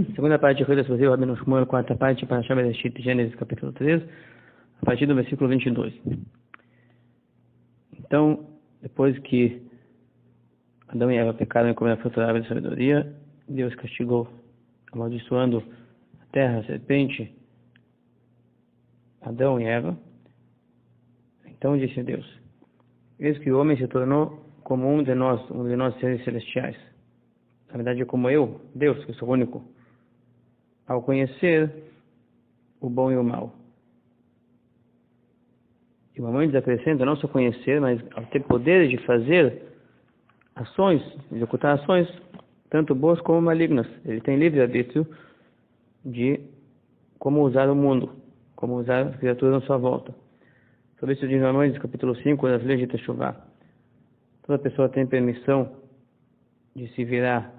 Segunda parte de Corrida Explosiva, Rabino Shmuel, quarta parte, para Bereshit, Gênesis, capítulo 3, a partir do versículo 22. Então, depois que Adão e Eva pecaram e comeram a fruta da árvore da sabedoria, Deus castigou, amaldiçoando a terra, a serpente, Adão e Eva. Então disse Deus: eis que o homem se tornou como um de nós seres celestiais. Na verdade é como eu, Deus, que sou único, ao conhecer o bom e o mal. E o Maimônides acrescenta não só conhecer, mas ao ter poder de fazer ações, executar ações, tanto boas como malignas. Ele tem livre-arbítrio de como usar o mundo, como usar as criaturas à sua volta. Sobre isso diz Maimônides, capítulo 5, das leis de Teshuvá. Toda pessoa tem permissão de se virar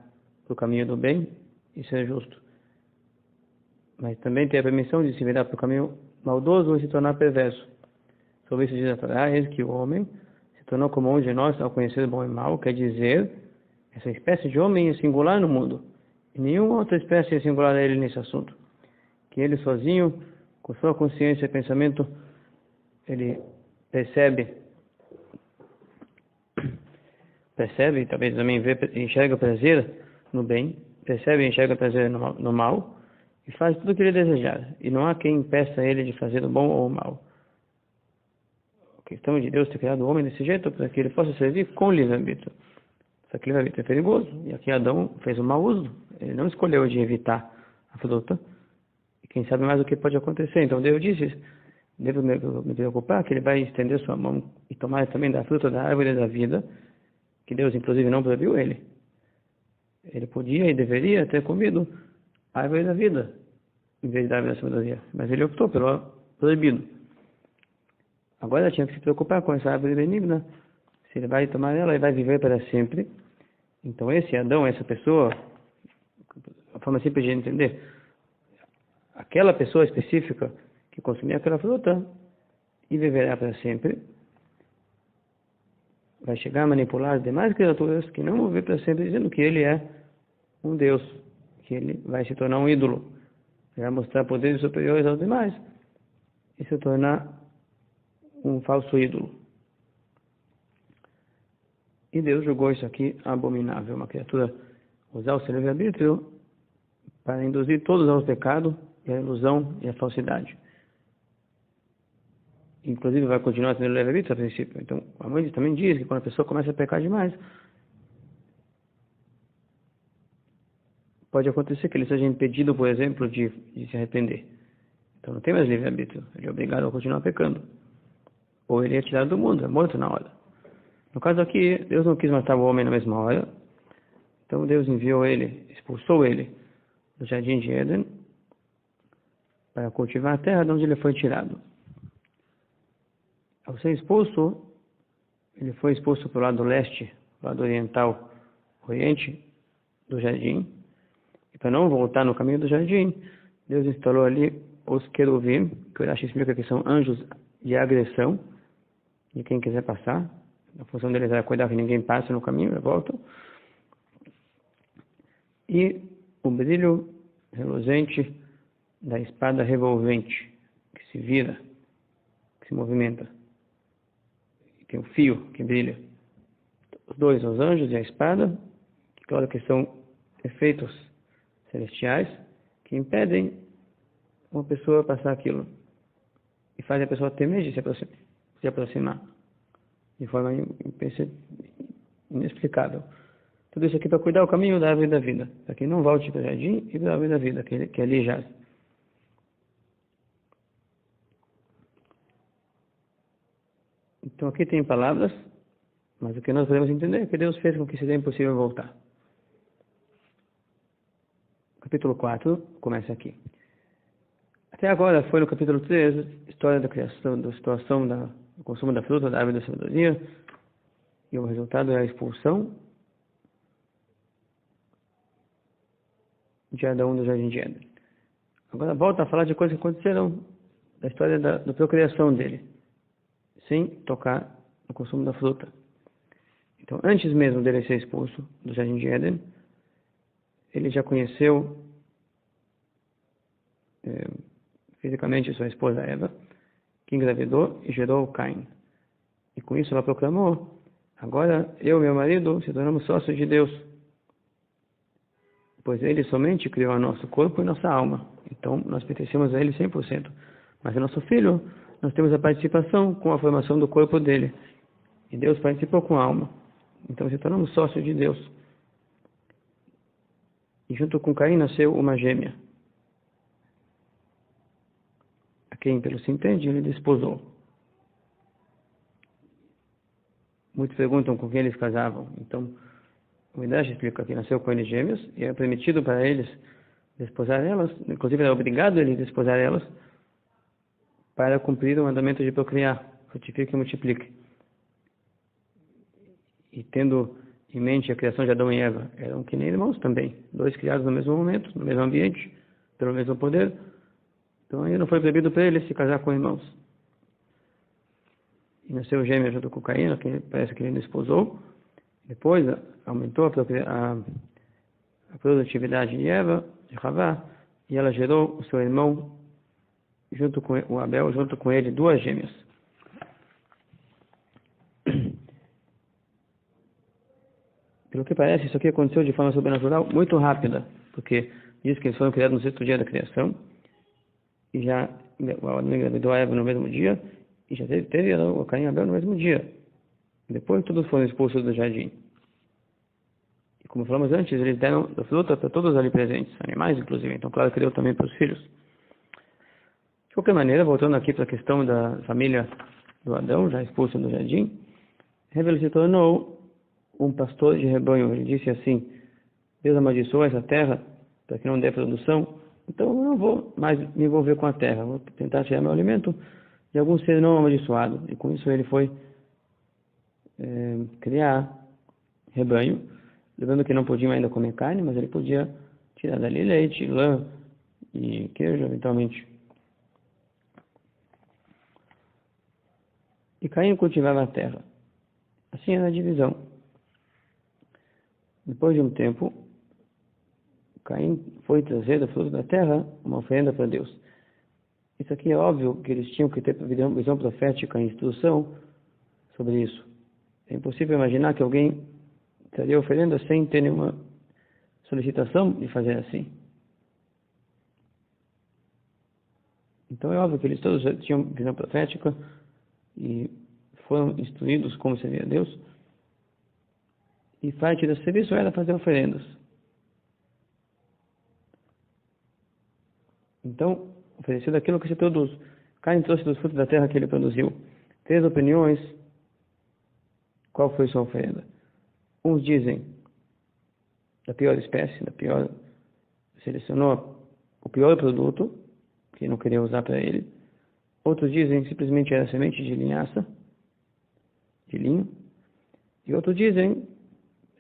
para o caminho do bem, isso é justo. Mas também tem a permissão de se virar para o caminho maldoso e se tornar perverso. Sobre isso diz a Torá, eis que o homem se tornou como um de nós ao conhecer o bom e o mal, quer dizer, essa espécie de homem é singular no mundo. E nenhuma outra espécie é singular a ele nesse assunto. Que ele sozinho, com sua consciência e pensamento, ele percebe, talvez também enxerga prazer no bem, percebe e enxerga prazer no mal, e faz tudo o que ele desejar. E não há quem impeça ele de fazer o bom ou o mal. A questão de Deus ter criado o homem desse jeito para que ele possa servir com livre-arbítrio. Só que livre-arbítrio é perigoso. E aqui Adão fez um mau uso. Ele não escolheu de evitar a fruta. E quem sabe mais o que pode acontecer. Então Deus disse: devo me preocupar que ele vai estender sua mão e tomar também da fruta da árvore da vida, que Deus inclusive não proibiu ele. Ele podia e deveria ter comido a árvore da vida, em vez da árvore da sabedoria. Mas ele optou pelo proibido. Agora ele tinha que se preocupar com essa árvore benigna, se ele vai tomar ela e vai viver para sempre. Então esse Adão, essa pessoa, a forma simples de entender, aquela pessoa específica que consumir aquela fruta e viverá para sempre, vai chegar a manipular as demais criaturas que não vão viver para sempre, dizendo que ele é um Deus, que ele vai se tornar um ídolo, vai mostrar poderes superiores aos demais e se tornar um falso ídolo. E Deus julgou isso aqui abominável, uma criatura usar o seu livre-arbítrio para induzir todos ao pecado e à ilusão e à falsidade. Inclusive vai continuar tendo livre-arbítrio a princípio. Então, a mãe também diz que quando a pessoa começa a pecar demais, pode acontecer que ele seja impedido, por exemplo, de se arrepender. Então não tem mais livre-arbítrio, ele é obrigado a continuar pecando. Ou ele é tirado do mundo, é morto na hora. No caso aqui, Deus não quis matar o homem na mesma hora, então Deus enviou ele, expulsou ele do jardim de Éden para cultivar a terra de onde ele foi tirado. Ao ser expulso, ele foi expulso para o lado leste, lado oriental, oriente do jardim. E para não voltar no caminho do jardim, Deus instalou ali os querubim, que o Urashi explica que são anjos de agressão, de quem quiser passar. A função deles é cuidar que ninguém passe no caminho e voltam. E o brilho reluzente da espada revolvente, que se vira, que se movimenta. Tem um fio que brilha. Os dois, os anjos e a espada, que claro que são efeitos celestiais, que impedem uma pessoa passar aquilo. E fazem a pessoa temer de se aproximar. De forma inexplicável. Tudo isso aqui para cuidar do caminho da árvore da vida. Para que não volte para o jardim e para a árvore da vida, que ali jaz. Então aqui tem palavras, mas o que nós podemos entender é que Deus fez com que seria impossível voltar. Capítulo 4 começa aqui. Até agora foi no capítulo 3, história da criação, da situação do consumo da fruta da árvore da sabedoria, e o resultado é a expulsão de Adão do jardim de Éden. Agora volta a falar de coisas que aconteceram da história da procriação dele, sem tocar no consumo da fruta. Então, antes mesmo dele ser expulso do jardim de Éden, ele já conheceu fisicamente sua esposa Eva, que engravidou e gerou Caim. E com isso ela proclamou: agora eu e meu marido se tornamos sócios de Deus, pois ele somente criou nosso corpo e nossa alma. Então nós pertencemos a ele 100%. Mas o nosso filho, nós temos a participação com a formação do corpo dele. E Deus participou com a alma. Então se tornamos sócios de Deus. E junto com Caim nasceu uma gêmea, a quem, pelo se entende, ele desposou. Muitos perguntam com quem eles casavam. Então, o Midrash explica que nasceu com eles gêmeos e é permitido para eles desposar elas, inclusive era obrigado eles desposar elas para cumprir o mandamento de procriar, frutifique e multiplique. E tendo em mente a criação de Adão e Eva, eram que nem irmãos também, dois criados no mesmo momento, no mesmo ambiente, pelo mesmo poder. Então ainda não foi proibido para eles se casar com irmãos. E nasceu gêmeo junto com Caim, que parece que ele desposou. Depois aumentou a produtividade de Eva, de Havá, e ela gerou o seu irmão, junto com o Abel, junto com ele, duas gêmeas. Pelo que parece, isso aqui aconteceu de forma sobrenatural muito rápida, porque diz que eles foram criados no sexto dia da criação, e já o Adão engravidou a Eva no mesmo dia, e já teve o Caim e Abel no mesmo dia. Depois todos foram expulsos do jardim. E como falamos antes, eles deram da fruta para todos ali presentes, animais inclusive, então claro que deu também para os filhos. De qualquer maneira, voltando aqui para a questão da família do Adão, já expulso do jardim, Hevel se tornou um pastor de rebanho. Ele disse assim: Deus amaldiçoou essa terra para que não dê produção, então eu não vou mais me envolver com a terra, vou tentar tirar meu alimento de algum ser não amaldiçoado. E com isso ele foi criar rebanho, lembrando que não podia ainda comer carne, mas ele podia tirar dali leite, lã e queijo, eventualmente. E Caim cultivava a terra. Assim era a divisão. Depois de um tempo, Caim foi trazer da fruta da terra uma oferenda para Deus. Isso aqui é óbvio que eles tinham que ter visão profética e instrução sobre isso. É impossível imaginar que alguém traria oferenda sem ter nenhuma solicitação de fazer assim. Então é óbvio que eles todos já tinham visão profética e foram instruídos como seria Deus. E parte do serviço era fazer oferendas. Então, oferecer daquilo que se produz. Caim trouxe dos frutos da terra que ele produziu. 3 opiniões. Qual foi sua oferenda? Uns dizem da pior espécie, selecionou o pior produto, que não queria usar para ele. Outros dizem simplesmente era semente de linhaça, de linho. E outros dizem,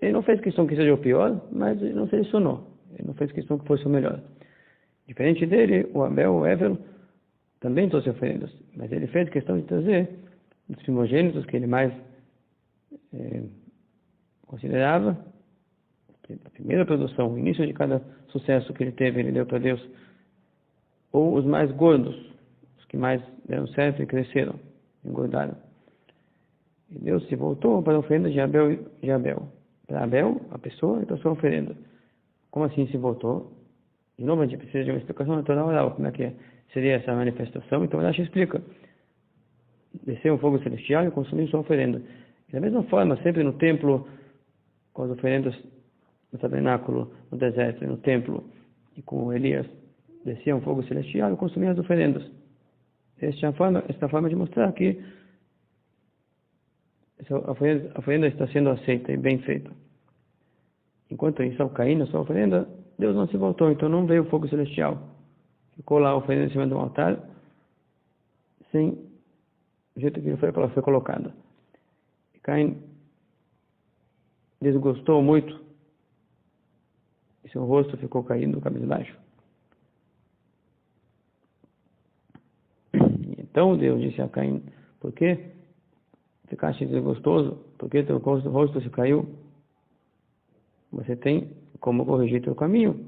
ele não fez questão que seja o pior, mas ele não selecionou. Ele não fez questão que fosse o melhor. Diferente dele, o Abel, o Hevel, também trouxe oferendas, mas ele fez questão de trazer os primogênitos que ele mais considerava, que a primeira produção, o início de cada sucesso que ele teve, ele deu para Deus, ou os mais gordos, os que mais deram certo e cresceram, engordaram. E Deus se voltou para a oferenda de Abel. Para Abel, a pessoa, e para a sua oferenda. Como assim se voltou? De novo, a gente precisa de uma explicação natural oral. Como é que seria essa manifestação? Então, Rashi explica. Desceu um fogo celestial e consumiu sua oferenda. E da mesma forma, sempre no templo, com as oferendas no tabernáculo, no deserto e no templo, e com Elias, descia um fogo celestial e consumia as oferendas. Esta é a forma de mostrar que a oferenda está sendo aceita e bem feita. Enquanto isso, ao cair na sua oferenda, Deus não se voltou, então não veio o fogo celestial. Ficou lá a oferenda em cima do altar, sem o jeito que ela foi colocada. E Caim desgostou muito, e seu rosto ficou caído, cabisbaixo. Então Deus disse a Caim: por que ficaste desgostoso? Por que teu rosto se caiu? Você tem como corrigir teu caminho.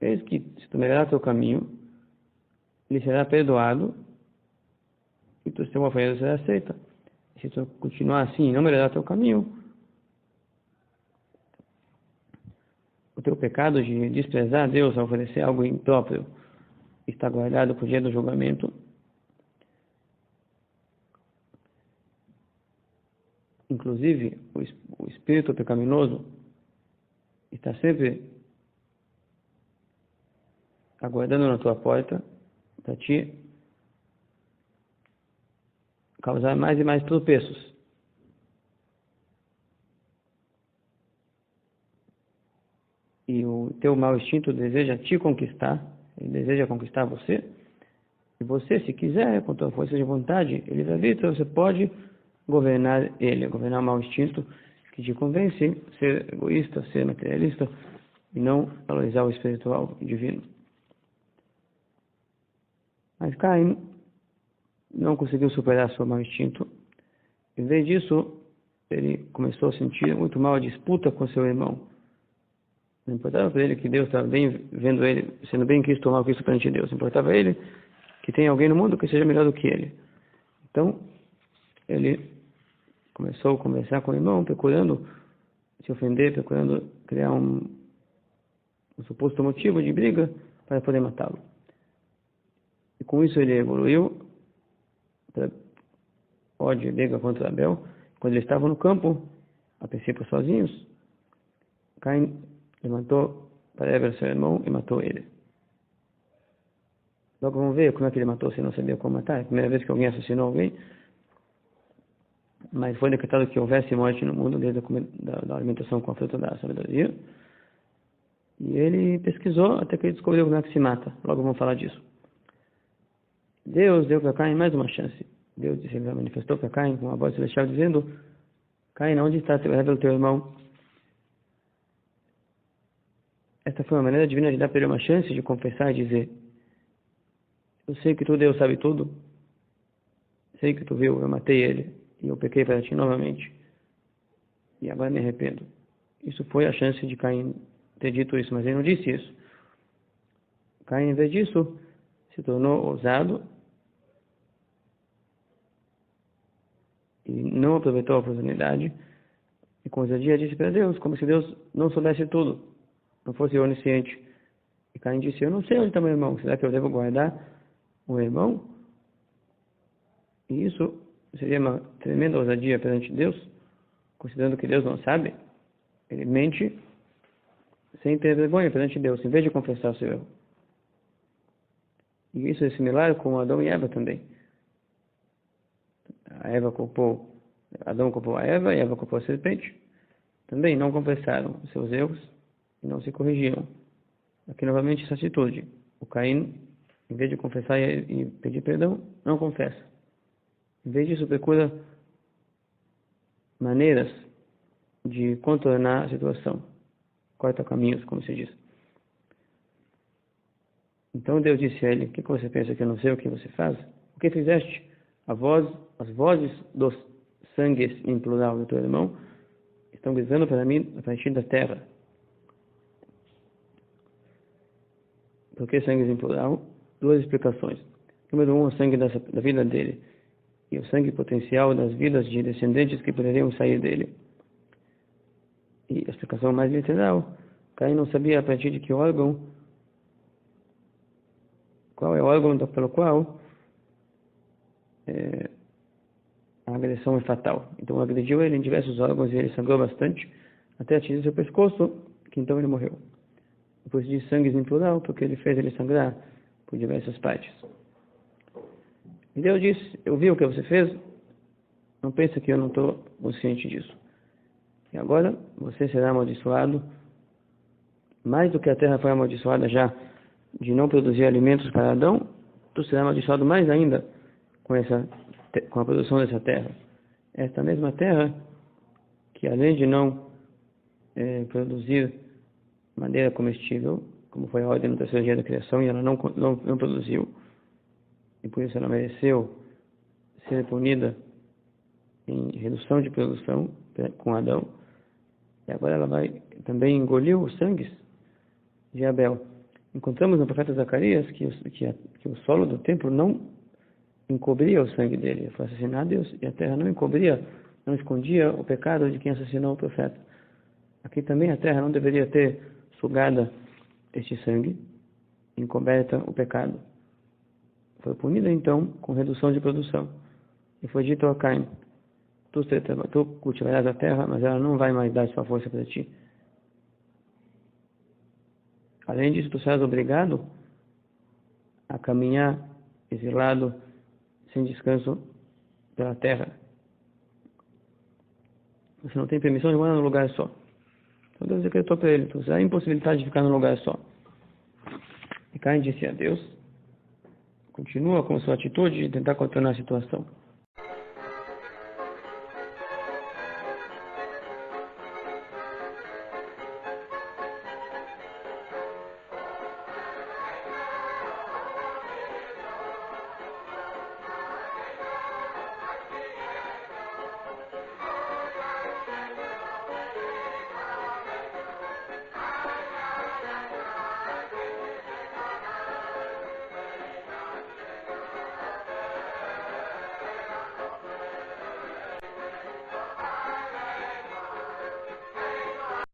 Eis que se tu melhorar teu caminho, ele será perdoado e tua oferta será aceita. Se tu continuar assim e não melhorar teu caminho, o teu pecado de desprezar Deus ao oferecer algo impróprio está guardado para o dia do julgamento. Inclusive, o espírito pecaminoso está sempre aguardando na tua porta para te causar mais e mais tropeços. E o teu mau instinto deseja te conquistar, ele deseja conquistar você. E você, se quiser, com tua força de vontade, ele vai vir, então você pode governar ele, governar o mau instinto que te convence a ser egoísta, ser materialista e não valorizar o espiritual divino. Mas Caim não conseguiu superar seu mau instinto. Em vez disso, ele começou a sentir muito mal a disputa com seu irmão. Não importava para ele que Deus estava bem vendo ele, sendo bem Cristo ou mal Cristo perante Deus. Importava a ele que tem alguém no mundo que seja melhor do que ele. Então, ele começou a conversar com o irmão, procurando se ofender, procurando criar um suposto motivo de briga para poder matá-lo. E com isso ele evoluiu para ódio e briga contra Abel. Quando eles estavam no campo, a princípio sozinhos, Caim levantou para Eber, seu irmão, e matou ele. Logo vamos ver como é que ele matou se não sabia como matar. É a primeira vez que alguém assassinou alguém. Mas foi decretado que houvesse morte no mundo desde da alimentação com a fruta da sabedoria. E ele pesquisou até que ele descobriu como é que se mata. Logo vamos falar disso. Deus deu para Caim mais uma chance. Deus disse, ele manifestou para Caim com uma voz celestial dizendo: Caim, onde está o teu irmão? Esta foi uma maneira divina de dar para ele uma chance de confessar e dizer: eu sei que tu, Deus, sabe tudo. Sei que tu viu, eu matei ele. E eu pequei para ti novamente. E agora me arrependo. Isso foi a chance de Caim ter dito isso, mas ele não disse isso. Caim, em vez disso, se tornou ousado e não aproveitou a oportunidade. E com ousadia disse para Deus, como se Deus não soubesse tudo, não fosse onisciente. E Caim disse: eu não sei onde está meu irmão. Será que eu devo guardar o irmão? E isso seria uma tremenda ousadia perante Deus, considerando que Deus não sabe. Ele mente sem ter vergonha perante Deus, em vez de confessar o seu erro. E isso é similar com Adão e Eva também. Adão culpou a Eva e Eva culpou a serpente. Também não confessaram os seus erros e não se corrigiram. Aqui novamente essa atitude. O Caim, em vez de confessar e pedir perdão, não confessa. Em vez disso, procura maneiras de contornar a situação. Corta caminhos, como se diz. Então Deus disse a ele: o que você pensa que eu não sei o que você faz? O que fizeste? As vozes dos sangues, em plural, do teu irmão, estão gritando para mim a partir da terra. Por que sangues em plural? Duas explicações. Número 1, o sangue da vida dele. E o sangue potencial das vidas de descendentes que poderiam sair dele. E a explicação mais literal: Caim não sabia a partir de que órgão, qual é o órgão pelo qual a agressão é fatal. Então agrediu ele em diversos órgãos e ele sangrou bastante, até atingir seu pescoço, que então ele morreu. Depois diz sangues em plural, porque ele fez ele sangrar por diversas partes. E Deus disse: eu vi o que você fez, não pensa que eu não estou consciente disso. E agora você será amaldiçoado, mais do que a terra foi amaldiçoada já de não produzir alimentos para Adão, tu serás amaldiçoado mais ainda com a produção dessa terra. Esta mesma terra, que além de não produzir madeira comestível, como foi a ordem no terceiro dia da criação, e ela não produziu, e por isso ela mereceu ser punida em redução de produção com Adão, e agora ela vai também engolir os sangues de Abel. Encontramos no profeta Zacarias que o solo do templo não encobria o sangue dele. Ele foi assassinado e a terra não encobria, não escondia o pecado de quem assassinou o profeta. Aqui também a terra não deveria ter sugada este sangue, encoberta o pecado. Foi punida então com redução de produção. E foi dito a Caim: tu cultivarás a terra, mas ela não vai mais dar sua força para ti. Além disso, tu serás obrigado a caminhar exilado, sem descanso, pela terra. Você não tem permissão de morar num lugar só. Então Deus decretou para ele: tu será impossibilitado de ficar num lugar só. E Caim disse a Deus, continua com sua atitude de tentar contornar a situação.